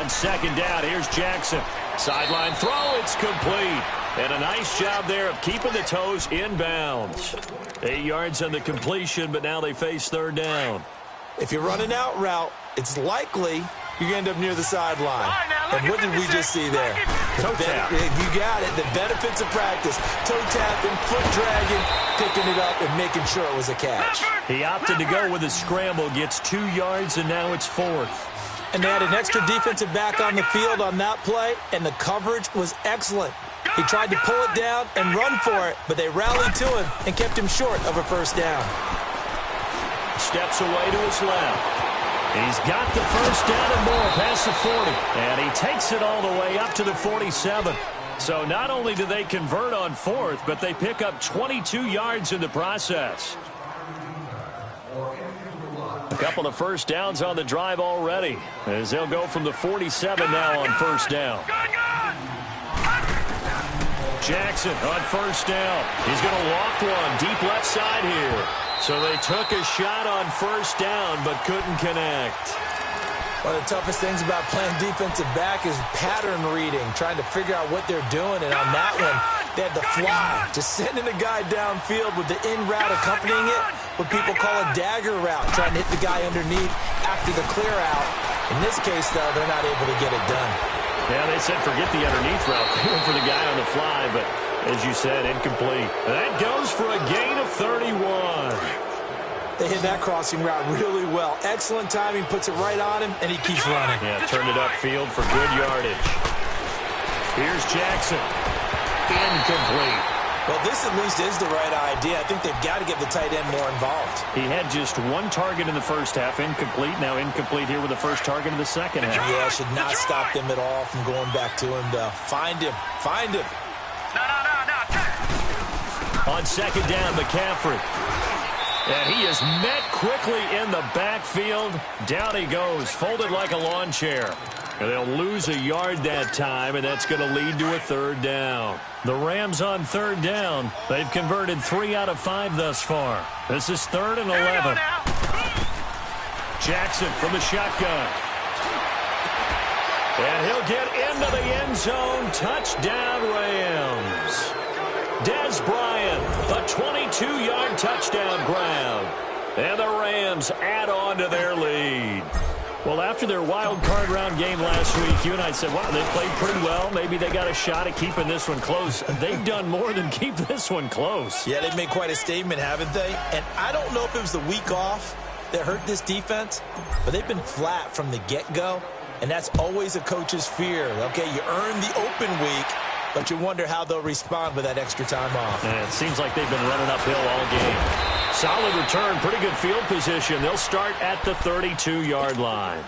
On second down, here's Jackson. Sideline throw, it's complete. And a nice job there of keeping the toes in bounds. 8 yards on the completion, but now they face third down. If you run an out route, it's likely you end up near the sideline. And what did we just see there? Toe tap. You got it. The benefits of practice. Toe tapping, foot dragging, picking it up, and making sure it was a catch. He opted to go with a scramble, gets 2 yards, and now it's fourth. And they had an extra defensive back on the field on that play, and the coverage was excellent. He tried to pull it down and run for it, but they rallied to him and kept him short of a first down. Steps away to his left. He's got the first down and more past the 40. And he takes it all the way up to the 47. So not only do they convert on fourth, but they pick up 22 yards in the process. A couple of first downs on the drive already, as they'll go from the 47 now on first down. Jackson on first down. He's going to loft one deep left side here. So they took a shot on first down, but couldn't connect. One of the toughest things about playing defensive back is pattern reading, trying to figure out what they're doing. And on that one, they had the fly, just sending a guy downfield with the in route accompanying it, what people call a dagger route, trying to hit the guy underneath after the clear out. In this case, though, they're not able to get it done. Yeah, they said forget the underneath route. They went for the guy on the fly, but as you said, incomplete. And that goes for a gain of 31. They hit that crossing route really well. Excellent timing, puts it right on him, and he keeps running. Yeah, turned it upfield for good yardage. Here's Jackson. Incomplete. Well, this at least is the right idea. I think they've got to get the tight end more involved. He had just one target in the first half, incomplete. Now incomplete here with the first target in the second half. Yeah, should not stop them at all from going back to him, though. Find him. Find him. On second down, McCaffrey. And he is met quickly in the backfield. Down he goes, folded like a lawn chair. And they'll lose a yard that time, and that's going to lead to a third down. The Rams on third down. They've converted 3 out of 5 thus far. This is 3rd and 11. Jackson from the shotgun. And he'll get into the end zone. Touchdown, Rams. Dez Bryant, a 22-yard touchdown grab. And the Rams add on to their lead. Well, after their wild card round game last week, you and I said, wow, they played pretty well. Maybe they got a shot at keeping this one close. They've done more than keep this one close. Yeah, they've made quite a statement, haven't they? And I don't know if it was the week off that hurt this defense, but they've been flat from the get-go, and that's always a coach's fear. Okay, you earn the open week, but you wonder how they'll respond with that extra time off. And it seems like they've been running uphill all game. Solid return, pretty good field position. They'll start at the 32-yard line.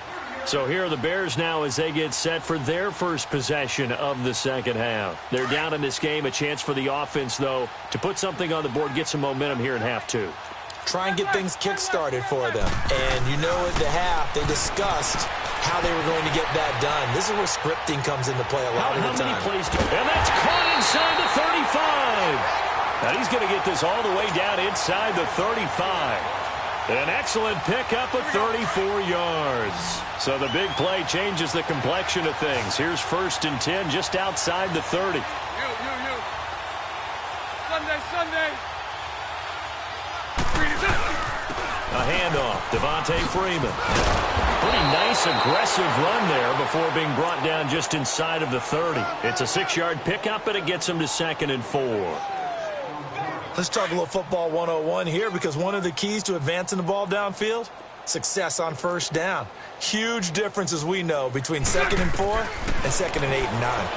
So here are the Bears now as they get set for their first possession of the second half. They're down in this game. A chance for the offense, though, to put something on the board, get some momentum here in half two. Try and get things kick-started for them. And you know at the half, they discussed how they were going to get that done. This is where scripting comes into play a lot of the time. How many plays and that's caught inside the 35. And he's going to get this all the way down inside the 35. An excellent pickup of 34 yards. So the big play changes the complexion of things. Here's 1st and 10 just outside the 30. Sunday. A handoff, Devontae Freeman. Pretty nice, aggressive run there before being brought down just inside of the 30. It's a 6-yard pickup, and it gets him to 2nd and 4. Let's talk a little football 101 here, because one of the keys to advancing the ball downfield, success on first down. Huge difference, as we know, between 2nd and 4 and 2nd and 8 and 9.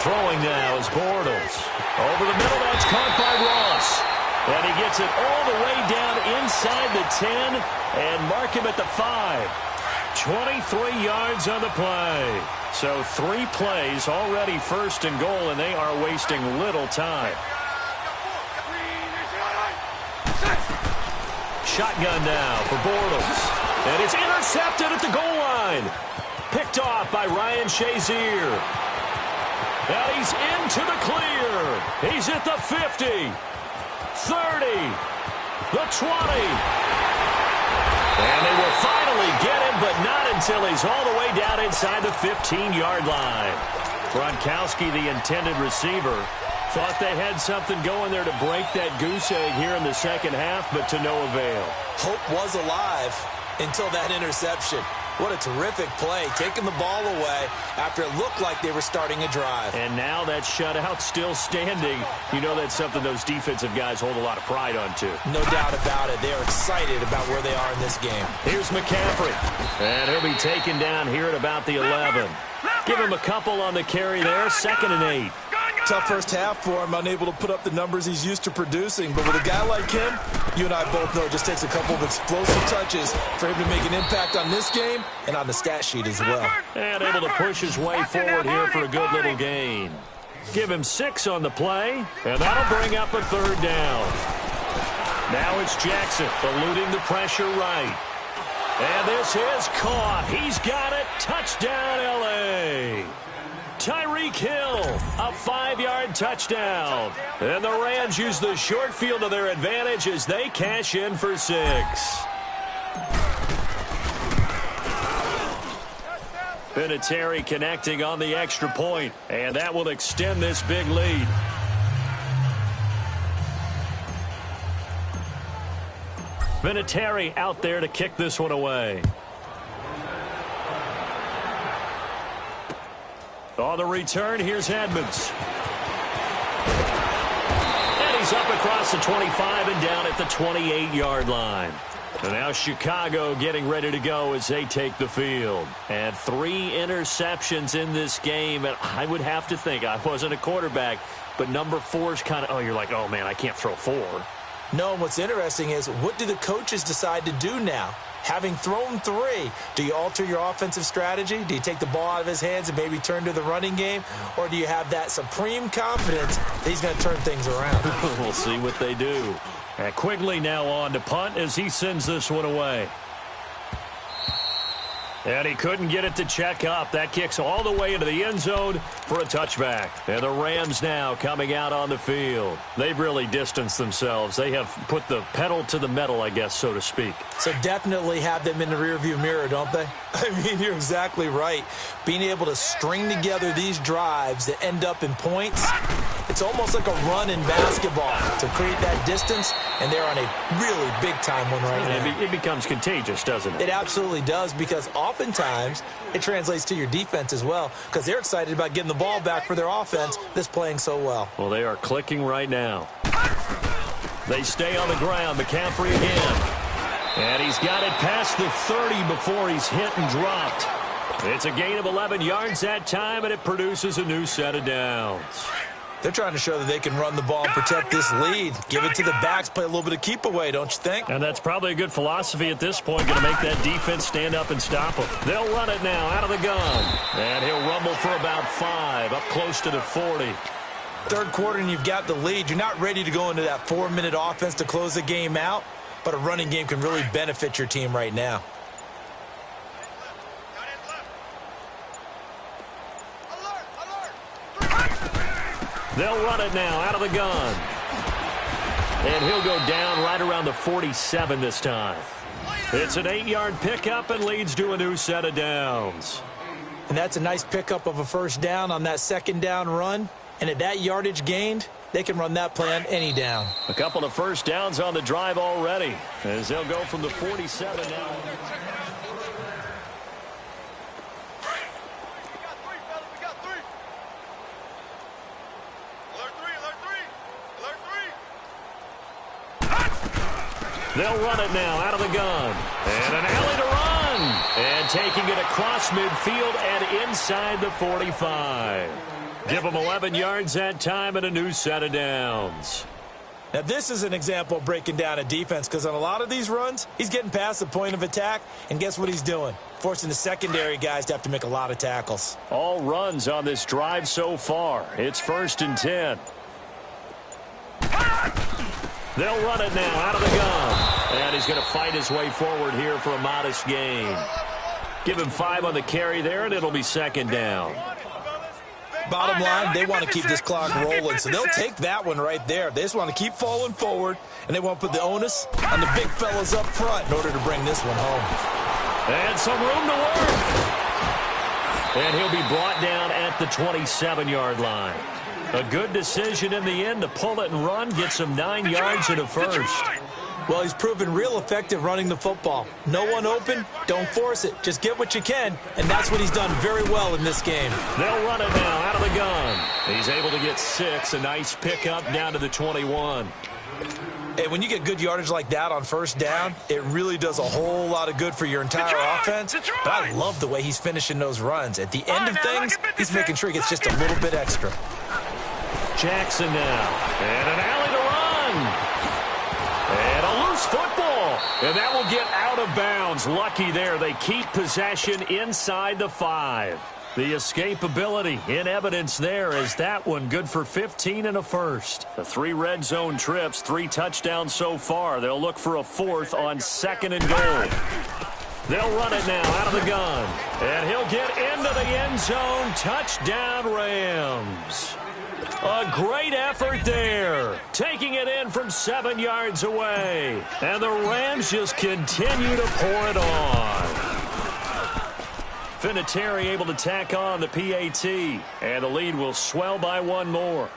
Throwing now is Bortles. Over the middle, that's caught by Ross. And he gets it all the way down inside the 10 and mark him at the 5. 23 yards on the play. So 3 plays already 1st and goal, and they are wasting little time. Shotgun now for Bortles. And it's intercepted at the goal line. Picked off by Ryan Shazier. And he's into the clear. He's at the 50. 30. The 20. And they will finally get him, but not until Phillies all the way down inside the 15-yard line. Gronkowski, the intended receiver, thought they had something going there to break that goose egg here in the second half, but to no avail. Hope was alive until that interception. What a terrific play, taking the ball away after it looked like they were starting a drive. And now that shutout still standing. You know that's something those defensive guys hold a lot of pride on, too. No doubt about it. They are excited about where they are in this game. Here's McCaffrey. And he'll be taken down here at about the 11. Give him a couple on the carry there, 2nd and 8. Tough first half for him, unable to put up the numbers he's used to producing. But with a guy like him, you and I both know it just takes a couple of explosive touches for him to make an impact on this game and on the stat sheet as well. And able to push his way forward here for a good little gain. Give him 6 on the play, and that'll bring up a 3rd down. Now it's Jackson eluding the pressure right. And this is caught. He's got it. Touchdown, L.A. Tyreek Hill, a 5-yard touchdown. And the Rams use the short field to their advantage as they cash in for 6. Vinatieri connecting on the extra point, and that will extend this big lead. Vinatieri out there to kick this one away. On the return, here's Edmonds. And he's up across the 25 and down at the 28-yard line. And now Chicago getting ready to go as they take the field. And 3 interceptions in this game. And I would have to think, I wasn't a quarterback, but number 4 is kind of, you're like, oh, man, I can't throw 4. No, and what's interesting is, what do the coaches decide to do now? Having thrown 3, do you alter your offensive strategy? Do you take the ball out of his hands and maybe turn to the running game? Or do you have that supreme confidence that he's going to turn things around? We'll see what they do. And Quigley now on to punt as he sends this one away. And he couldn't get it to check up. That kicks all the way into the end zone for a touchback. And the Rams now coming out on the field. They've really distanced themselves. They have put the pedal to the metal, I guess, so to speak. So definitely have them in the rearview mirror, don't they? I mean, you're exactly right. Being able to string together these drives that end up in points, it's almost like a run in basketball to create that distance, and they're on a really big-time one right now. It becomes contagious, doesn't it? It absolutely does, because oftentimes it translates to your defense as well, because they're excited about getting the ball back for their offense that's playing so well. Well, they are clicking right now. They stay on the ground. McCaffrey again. And he's got it past the 30 before he's hit and dropped. It's a gain of 11 yards that time, and it produces a new set of downs. They're trying to show that they can run the ball and protect this lead. Give it to the backs, play a little bit of keep away, don't you think? And that's probably a good philosophy at this point, going to make that defense stand up and stop them. They'll run it now out of the gun. And he'll rumble for about 5, up close to the 40. Third quarter and you've got the lead. You're not ready to go into that 4-minute offense to close the game out, but a running game can really benefit your team right now. They'll run it now out of the gun. And he'll go down right around the 47 this time. It's an 8-yard pickup and leads to a new set of downs. And that's a nice pickup of a first down on that second down run. And at that yardage gained, they can run that play on any down. A couple of first downs on the drive already as they'll go from the 47 now. They'll run it now out of the gun. And an alley to run. And taking it across midfield and inside the 45. Give them 11 yards that time and a new set of downs. Now, this is an example of breaking down a defense, because on a lot of these runs, he's getting past the point of attack, and guess what he's doing? Forcing the secondary guys to have to make a lot of tackles. All runs on this drive so far. It's 1st and 10. They'll run it now out of the gun. And he's going to fight his way forward here for a modest gain. Give him 5 on the carry there, and it'll be 2nd down. Bottom line, they want to keep this clock rolling, so they'll take that one right there. They just want to keep falling forward, and they want to put the onus on the big fellas up front in order to bring this one home. And some room to work. And he'll be brought down at the 27-yard line. A good decision in the end to pull it and run, gets him 9 yards and a first. Well, he's proven real effective running the football. No one open, don't force it. Just get what you can, and that's what he's done very well in this game. They'll run it now out of the gun. He's able to get 6, a nice pickup down to the 21. And when you get good yardage like that on first down, it really does a whole lot of good for your entire offense. But I love the way he's finishing those runs. At the end of things, he's making sure he gets just a little bit extra. Jackson now. And an alley to run. And a loose football. And that will get out of bounds. Lucky there. They keep possession inside the 5. The escapability in evidence there as that one good for 15 and a first. The 3 red zone trips, 3 touchdowns so far. They'll look for a 4th on 2nd and goal. They'll run it now out of the gun. And he'll get into the end zone. Touchdown, Rams. A great effort there. Taking it in from 7 yards away. And the Rams just continue to pour it on. Vinatieri able to tack on the PAT. And the lead will swell by 1 more.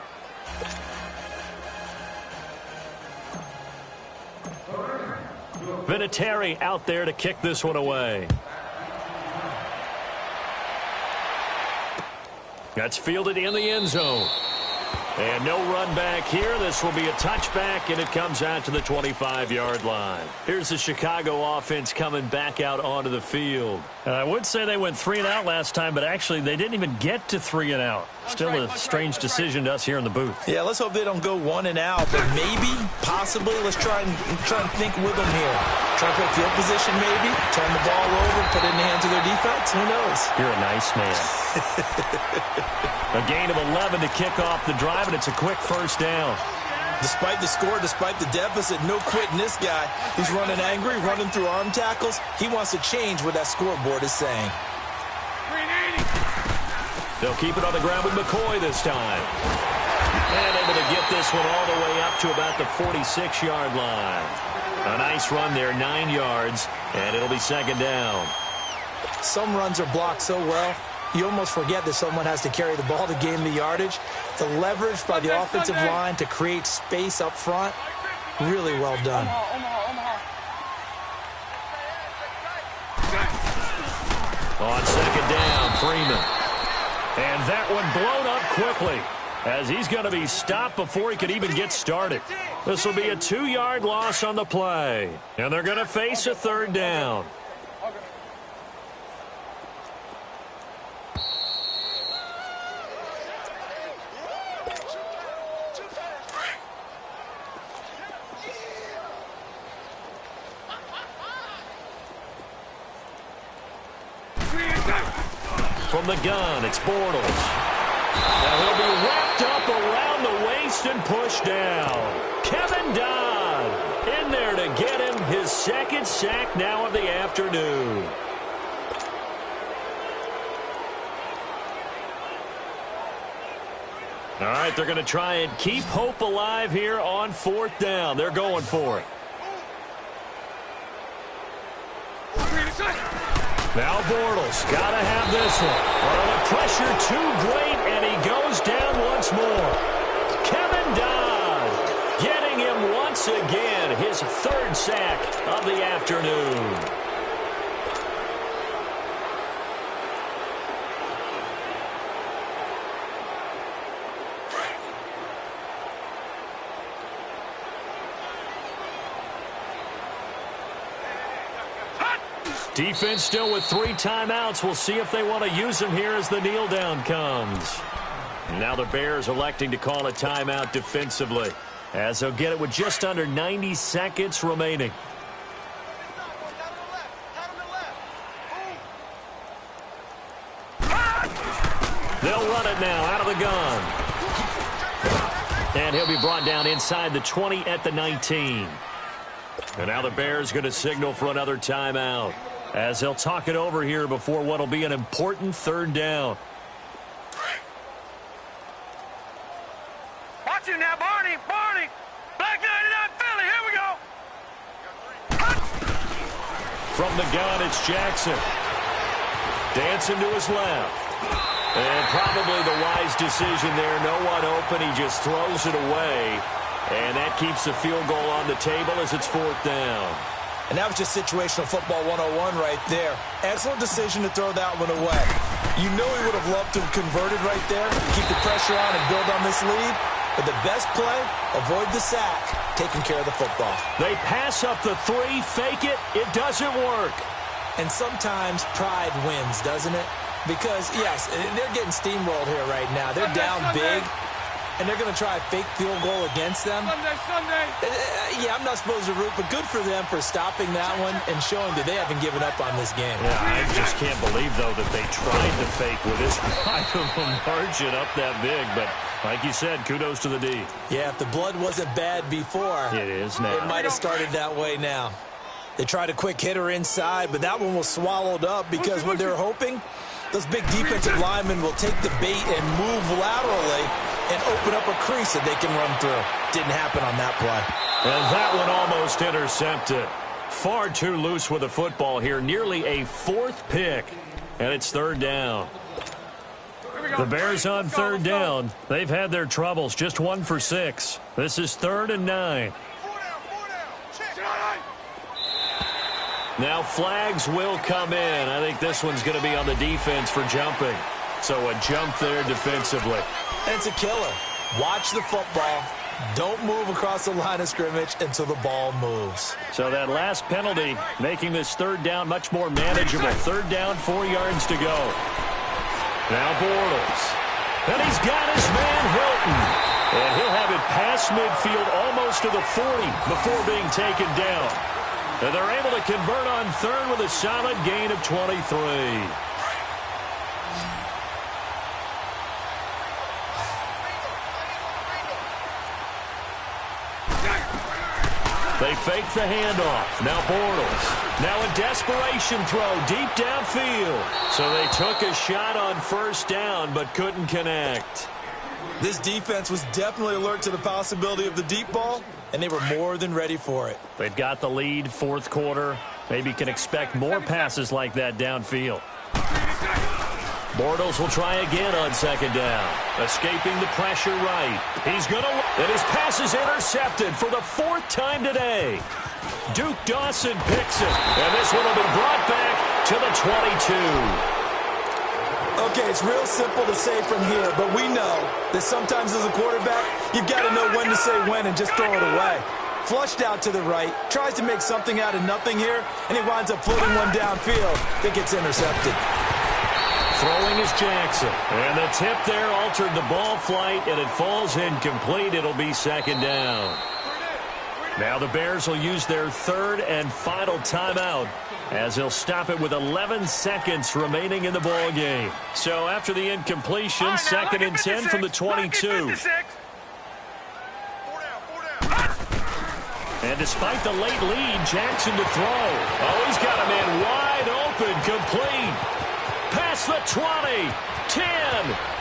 Vinatieri out there to kick this one away. That's fielded in the end zone. And no run back here. This will be a touchback, and it comes out to the 25-yard line. Here's the Chicago offense coming back out onto the field. I would say they went 3 and out last time, but actually they didn't even get to 3 and out. Still a strange decision to us here in the booth. Yeah, let's hope they don't go 1 and out, but maybe, possibly, let's try and think with them here. Try to put field position maybe, turn the ball over, put it in the hands of their defense. Who knows? You're a nice man. A gain of 11 to kick off the drive, and it's a quick first down. Despite the score, despite the deficit, no quitting this guy. He's running angry, running through arm tackles. He wants to change what that scoreboard is saying. They'll keep it on the ground with McCoy this time. And able to get this one all the way up to about the 46-yard line. A nice run there, 9 yards, and it'll be 2nd down. Some runs are blocked so well, you almost forget that someone has to carry the ball to gain the yardage. The leverage by the offensive line to create space up front, really well done. On 2nd down, Freeman. And that one blown up quickly as he's going to be stopped before he could even get started. This will be a 2-yard loss on the play. And they're going to face a 3rd down. From the gun, it's Bortles. Now he'll be wrapped up around the waist and pushed down. Kevin Dodd in there to get him his 2nd sack now of the afternoon. All right, they're going to try and keep hope alive here on 4th down. They're going for it. Now Bortles got to have this one. Well, the pressure too great, and he goes down once more. Kevin Dodd getting him once again, his 3rd sack of the afternoon. Defense still with 3 timeouts. We'll see if they want to use them here as the kneel down comes. Now the Bears electing to call a timeout defensively as they'll get it with just under 90 seconds remaining. They'll run it now out of the gun. And he'll be brought down inside the 20 at the 19. And now the Bears going to signal for another timeout as they'll talk it over here before what will be an important 3rd down. Watch him now, Barney. Black 99 Philly, here we go. From the gun, it's Jackson. Dancing to his left. And probably the wise decision there. No one open. He just throws it away. And that keeps the field goal on the table as it's 4th down. And that was just situational football 101 right there. Excellent decision to throw that one away. You know he would have loved to have converted right there, keep the pressure on and build on this lead. But the best play, avoid the sack, taking care of the football. They pass up the 3, fake it, it doesn't work. And sometimes pride wins, doesn't it? Because, yes, they're getting steamrolled here right now. They're down big. And they're going to try a fake field goal against them. Sunday. Yeah, I'm not supposed to root, but good for them for stopping that one and showing that they haven't given up on this game. Yeah, I just can't believe, though, that they tried to fake with this kind of a margin up that big. But like you said, kudos to the D. Yeah, if the blood wasn't bad before, it is now. It might have started that way now. They tried a quick hitter inside, but that one was swallowed up because what they're hoping, those big defensive linemen will take the bait and move laterally and open up a crease that they can run through. Didn't happen on that play. And that one almost intercepted. Far too loose with the football here. Nearly a 4th pick. And it's 3rd down. The Bears on 3rd down. They've had their troubles. Just 1 for 6. This is 3rd and 9. Now flags will come in. I think this one's going to be on the defense for jumping. So a jump there defensively. And it's a killer. Watch the football. Don't move across the line of scrimmage until the ball moves. So that last penalty making this 3rd down much more manageable. 3rd down, 4 yards to go. Now Bortles. And he's got his man Hilton. And he'll have it past midfield almost to the 40 before being taken down. And they're able to convert on 3rd with a solid gain of 23. They fake the handoff. Now Bortles. Now a desperation throw deep downfield. So they took a shot on 1st down but couldn't connect. This defense was definitely alert to the possibility of the deep ball, and they were more than ready for it. They've got the lead, 4th quarter. Maybe can expect more passes like that downfield. Bortles will try again on 2nd down. Escaping the pressure right. He's going to... And his pass is intercepted for the 4th time today. Duke Dawson picks it. And this one will be brought back to the 22. Okay, it's real simple to say from here, but we know that sometimes as a quarterback, you've got to know when to say when and just throw it away. Flushed out to the right, tries to make something out of nothing here, and he winds up floating one downfield that gets intercepted. Throwing is Jackson. And the tip there altered the ball flight, and it falls incomplete. It'll be 2nd down. Now the Bears will use their 3rd and final timeout as they'll stop it with 11 seconds remaining in the ball game. So after the incompletion, 2nd and 10 from the 22. And despite the late lead, Jackson to throw. Oh, he's got a man wide open, complete. Past the 20, 10,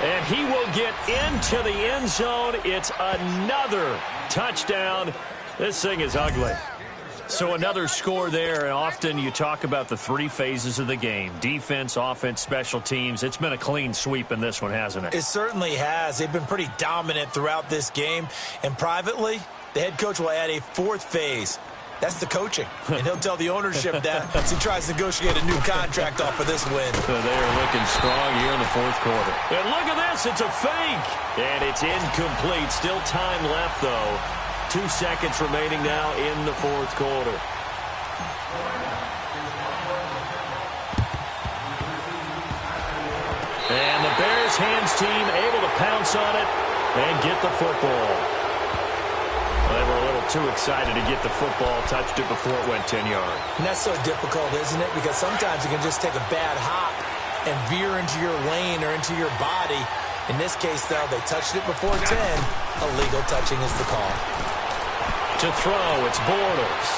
and he will get into the end zone. It's another touchdown. This thing is ugly. So another score there, and often you talk about the 3 phases of the game. Defense, offense, special teams. It's been a clean sweep in this one, hasn't it? It certainly has. They've been pretty dominant throughout this game. And privately, the head coach will add a 4th phase. That's the coaching. And he'll tell the ownership that as he tries to negotiate a new contract off for this win. So they are looking strong here in the 4th quarter. And look at this. It's a fake. And it's incomplete. Still time left, though. 2 seconds remaining now in the 4th quarter. And the Bears hands team able to pounce on it and get the football. They were a little too excited to get the football, touched it before it went 10 yards. And that's so difficult, isn't it? Because sometimes you can just take a bad hop and veer into your lane or into your body. In this case, though, they touched it before 10. Illegal touching is the call. To throw, it's Bortles.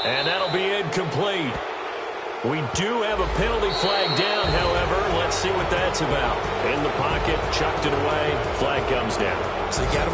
And that'll be incomplete. We do have a penalty flag down, however. Let's see what that's about. In the pocket, chucked it away. Flag comes down. So you got to